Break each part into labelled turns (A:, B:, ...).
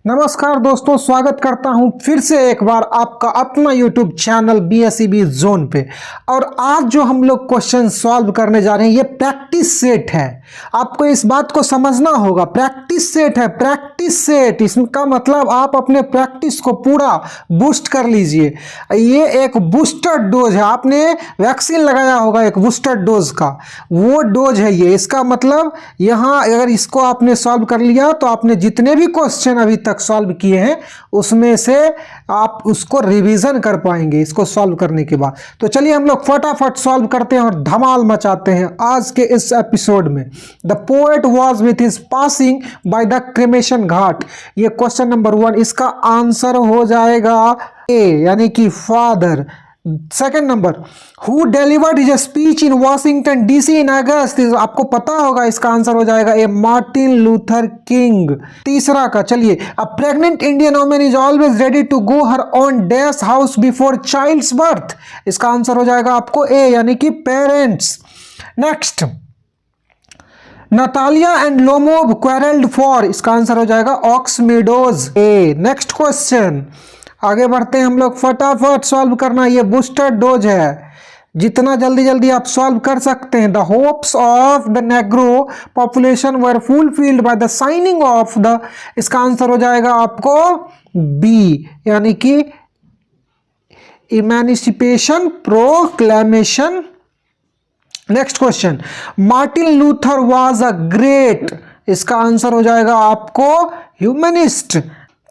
A: नमस्कार दोस्तों, स्वागत करता हूं फिर से एक बार आपका अपना YouTube चैनल BSEB जोन पे। और आज जो हम लोग क्वेश्चन सॉल्व करने जा रहे हैं ये प्रैक्टिस सेट है। आपको इस बात को समझना होगा, प्रैक्टिस सेट है, प्रैक्टिस सेट। इसका मतलब आप अपने प्रैक्टिस को पूरा बूस्ट कर लीजिए। ये एक बूस्टर डोज है, आपने वैक्सीन लगाया होगा एक बूस्टर डोज का, वो डोज है ये। इसका मतलब यहाँ अगर इसको आपने सॉल्व कर लिया तो आपने जितने भी क्वेश्चन अभी तक सॉल्व किए हैं उसमें से आप उसको रिवीजन कर पाएंगे इसको सॉल्व करने के बाद। तो चलिए हम लोग फटाफट सॉल्व करते हैं और धमाल मचाते हैं आज के इस एपिसोड में। The poet was with his passing by the cremation ghat, ये क्वेश्चन नंबर 1। इसका आंसर हो जाएगा ए यानी कि father. Second number, who delivered his speech in Washington DC इन अगस्त, आपको पता होगा इसका आंसर हो जाएगा ए मार्टिन लूथर किंग। तीसरा का चलिए, a pregnant Indian woman is always ready to go her on dash house before child's birth, इसका आंसर हो जाएगा आपको ए यानी कि parents. Next, Natalia and Lomov quarrelled for, इसका आंसर हो जाएगा ox meadows A. Next question, आगे बढ़ते हैं हम लोग, फटाफट सॉल्व करना, ये बूस्टर डोज है, जितना जल्दी जल्दी आप सॉल्व कर सकते हैं। The hopes of the negro population were fulfilled by the signing of the, इसका आंसर हो जाएगा आपको बी यानी कि emancipation proclamation. Next question, Martin Luther was a great, इसका आंसर हो जाएगा आपको humanist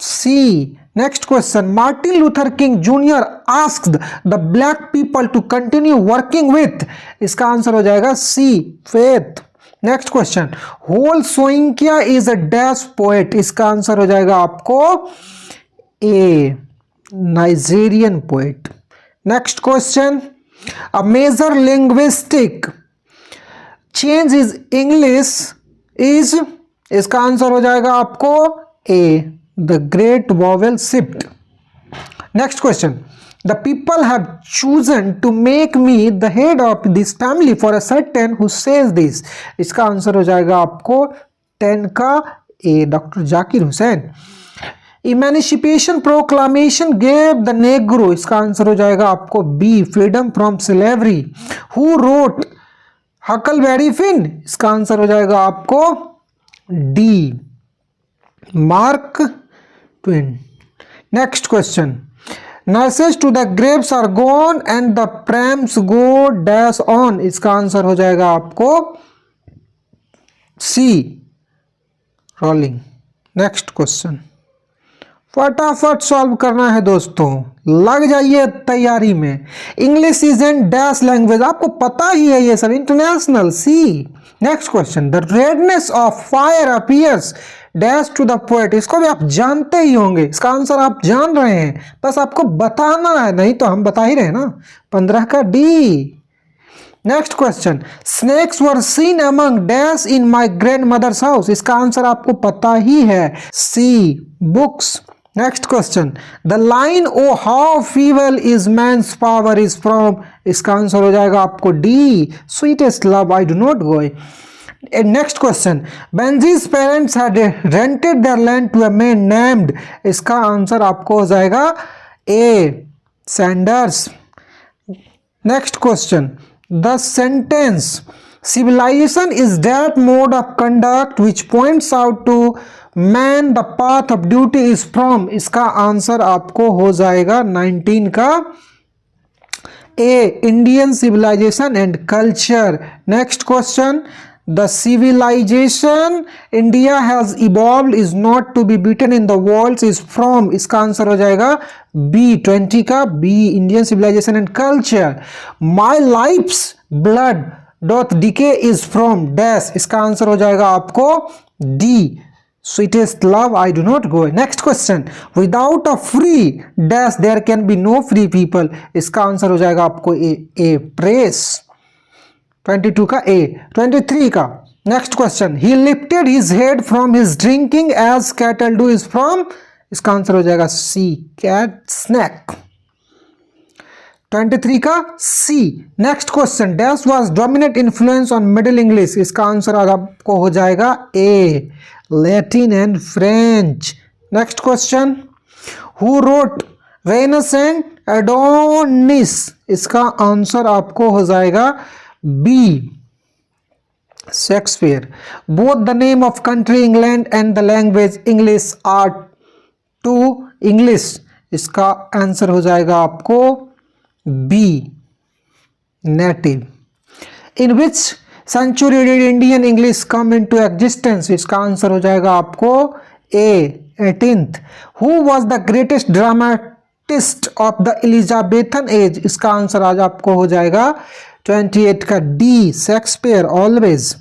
A: C. Next question, Martin Luther King junior asked the black people to continue working with, इसका आंसर हो जाएगा C faith. Next question, Wole Soyinka is a dash poet, इसका answer हो जाएगा आपको A Nigerian poet. Next question, a major linguistic change is English is, इसका answer हो जाएगा आपको A the great vowel shift. Next question, the people have chosen to make me the head of this family for a certain who says this, इसका answer हो जाएगा आपको 10 का A doctor Zakir Hussain. Emancipation Proclamation gave the Negro, इसका answer हो जाएगा आपको B freedom from slavery. Who wrote Huckleberry Finn, इसका आंसर हो जाएगा आपको D Mark Twain. Next question, nurses to the graves are gone and the prams go dash on, इसका answer हो जाएगा आपको सी रोलिंग। नेक्स्ट क्वेश्चन, फटाफट solve करना है दोस्तों, लग जाइए तैयारी में। English is an dash language, आपको पता ही है ये सब, international C. Next question, the redness of fire appears dash to the poet, इसको भी आप जानते ही होंगे, इसका आंसर आप जान रहे हैं, बस आपको बताना है, नहीं तो हम बता ही रहे ना, 15 का D. Next question, snakes were seen among dash in my grand mother's house, इसका आंसर आपको पता ही है C books. Next question, the line O how feeble is man's power is from, इसका आंसर हो जाएगा आपको D sweetest love I do not go. Next question, Benjy's parents had rented their land to a man named, इसका answer आपको हो जाएगा A Sanders. Next question, the sentence civilization is that mode of conduct which points out to man the path of duty is from, इसका answer आपको हो जाएगा 19 का A Indian civilisation and culture. Next question, the civilization India has evolved is not to be beaten in the walls is from, इसका answer हो जाएगा B 20 का B Indian civilisation and culture. My life's blood doth decay is from dash, इसका answer हो जाएगा आपको D sweetest love I do not go। Next question, without a free dash there can be no free people, इसका answer हो जाएगा आपको ए press 22 का A. 23 का next question, he lifted his head from his drinking as cattle do is from, इसका answer हो जाएगा C cat snake 23 का C. Next question, dash was dominate influence on middle English, इसका आंसर आपको हो जाएगा A Latin and French next question, who wrote Venus and Adonis, इसका answer आपको हो जाएगा B, Shakespeare. Both the name of country England and the language English are to English, इसका answer हो जाएगा आपको B, native. In which century did Indian English come into existence, इसका answer हो जाएगा आपको A, 18th। Who was the greatest dramatist of the Elizabethan age, इसका answer आज आपको हो जाएगा 28 का D, Shakespeare always.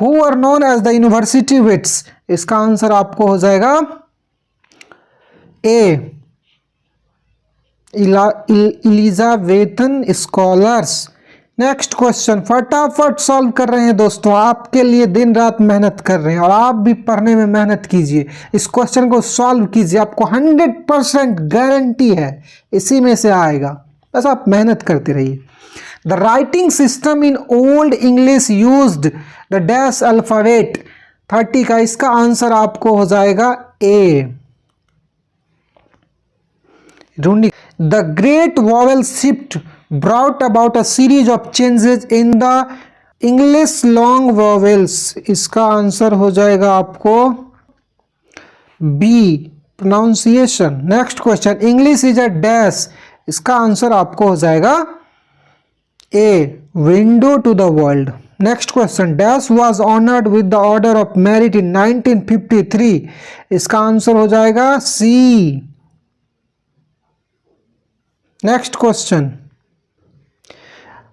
A: Who are known as the university wits, इसका आंसर आपको हो जाएगा A, Elizabethan scholars. Next question, फटाफट सॉल्व कर रहे हैं दोस्तों, आपके लिए दिन रात मेहनत कर रहे हैं और आप भी पढ़ने में मेहनत कीजिए, इस क्वेश्चन को सॉल्व कीजिए, आपको 100% गारंटी है इसी में से आएगा, बस आप मेहनत करते रहिए। The writing system in old English used the dash alphabet, 30 का इसका आंसर आपको हो जाएगा A, the great vowel shift brought about a series of changes in the English long vowels, इसका आंसर हो जाएगा आपको B, pronunciation. Next question, English is a dash, इसका आंसर आपको हो जाएगा A, window to the world. Next question, dash was honoured with the order of merit in 1953, इसका answer हो जाएगा C. Next question,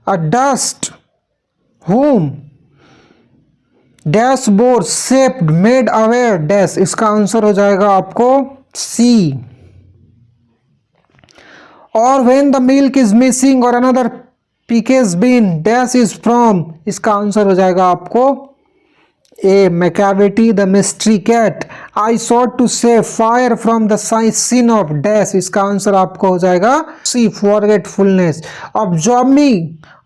A: a dust whom dashboard shaped made aware dash, इसका answer हो जाएगा आपको सी। और when the milk is missing or another package bin dash is from, इसका answer हो जाएगा आपको A, Macavity the mystery cat. I sought to save fire from the sin of dash, इसका आंसर आपको हो जाएगा C, forgetfulness.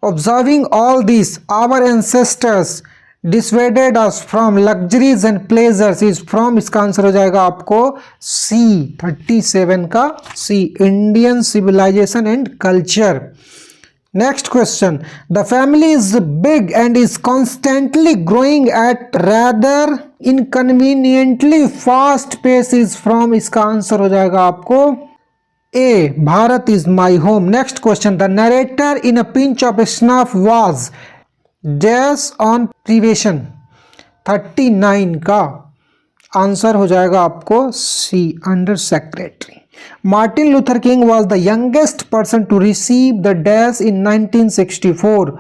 A: Observing all this, our ancestors dissuaded us from luxuries and pleasures is from, इसका answer हो जाएगा आपको C, 37 का C, Indian civilisation and culture. Next question, the family is big and is constantly growing at rather inconveniently fast pace is from, इसका answer हो जाएगा आपको A, Bharat is my home. Next question, the narrator in a pinch of snuff was dash on privation, 39 का answer हो जाएगा आपको C, under secretary. Martin Luther King was the youngest person to receive the dash in 1964,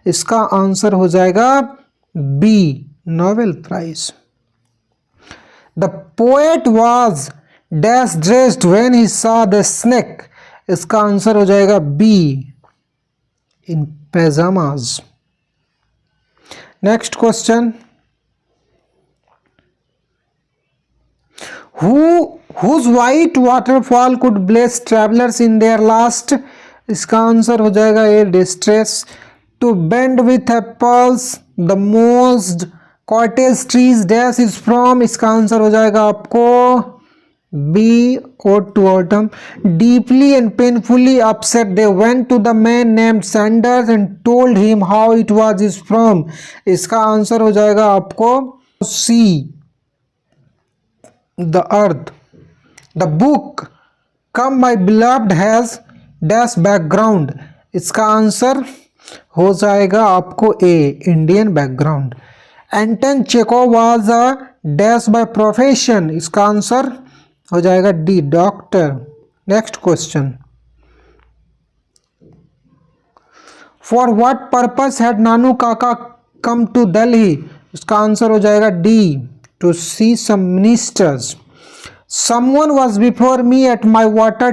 A: इसका answer हो जाएगा B, Nobel prize. The poet was dash dressed when he saw the snake, इसका answer हो जाएगा B, in pyjamas. Next question, whose white waterfall could bless travelers in their last, इसका answer हो जाएगा ए, distress। to bend with apples the most cottage trees dash is from, इसका answer हो जाएगा आपको B, ode to autumn। deeply and painfully upset they went to the man named Sanders and told him how it was is from, इसका answer हो जाएगा आपको सी, the earth। the book come my beloved has dash background, इसका answer हो जाएगा आपको A, Indian background. Anton Chekhov was a dash by profession, इसका answer हो जाएगा D, doctor. Next question, for what purpose had Nanu Kaka come to Delhi, इसका answer हो जाएगा D, to see some ministers. Someone was before me at my water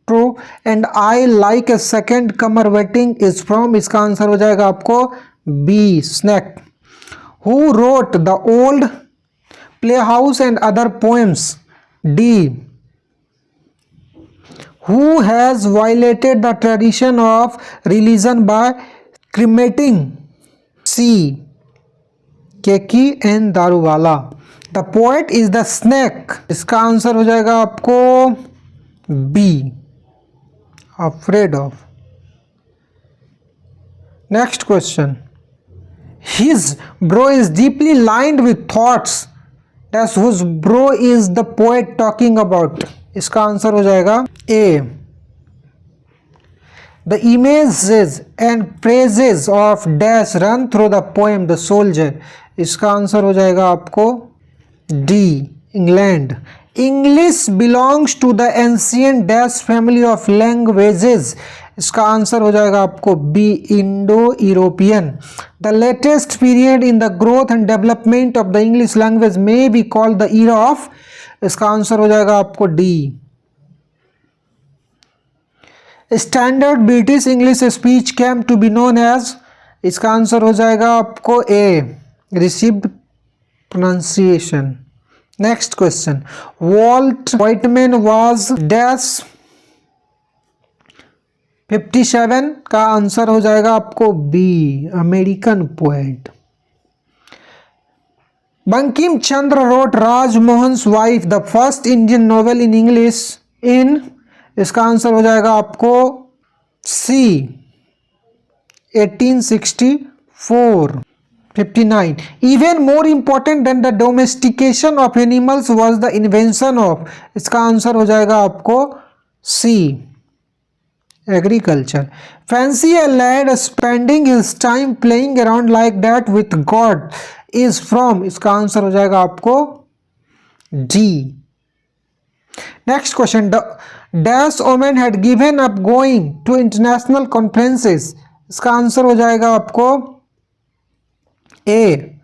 A: trough and I like a second comer waiting is from, इसका answer हो जाएगा आपको B, snack. Who wrote the old playhouse and other poems, D. Who has violated the tradition of religion by cremating, C, Keki and Daruwalla. The poet is the snake, इसका answer हो जाएगा आपको B, afraid of. Next question, his brow is deeply lined with thoughts, that's whose brow is the poet talking about, इसका answer हो जाएगा A. The images and praises of dash run through the poem The Soldier, इसका answer हो जाएगा आपको D, England. English belongs to the ancient dash family of languages, इसका answer हो जाएगा आपको B, Indo European. The latest period in the growth and development of the English language may be called the era of, इसका answer हो जाएगा आपको D. Standard British English speech came to be known as, इसका answer हो जाएगा आपको A, received pronunciation. Next question, Walt Whitman was dash 57, का answer हो जाएगा आपको B, American poet. Bankim Chandra wrote Rajmohan's wife the first Indian novel in English in, इसका answer हो जाएगा आपको C, 1864। 59, even more important than the domestication of animals was the invention of, इसका answer हो जाएगा आपको C, agriculture. Fancy a lad spending his time playing around like that with god is from, इसका answer हो जाएगा आपको D. Next question, dash women had given up going to international conferences, इसका answer हो जाएगा आपको A.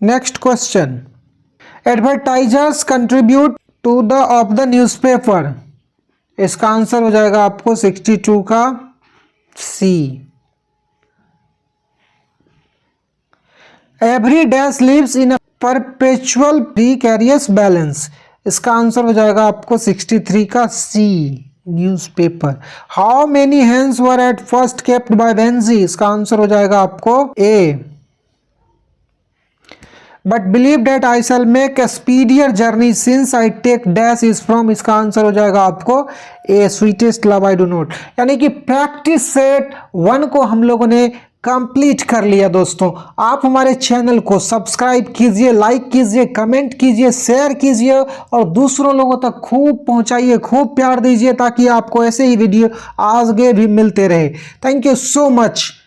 A: Next question, advertisers contribute to the of the newspaper, इसका answer हो जाएगा आपको 62 का C. Every dash lives in a perpetual प्रीकैरियस balance, इसका आंसर हो जाएगा आपको 63 का C, newspaper. How many hens were at first kept by वेंजी, इसका आंसर हो जाएगा आपको A. But believe that I shall make a speedier journey since I take dash is from, इसका आंसर हो जाएगा आपको A, sweetest love I do not. यानी कि प्रैक्टिस सेट 1 को हम लोगों ने कंप्लीट कर लिया। दोस्तों आप हमारे चैनल को सब्सक्राइब कीजिए, लाइक कीजिए, कमेंट कीजिए, शेयर कीजिए और दूसरों लोगों तक खूब पहुंचाइए, खूब प्यार दीजिए ताकि आपको ऐसे ही वीडियो आगे भी मिलते रहे। Thank you so much.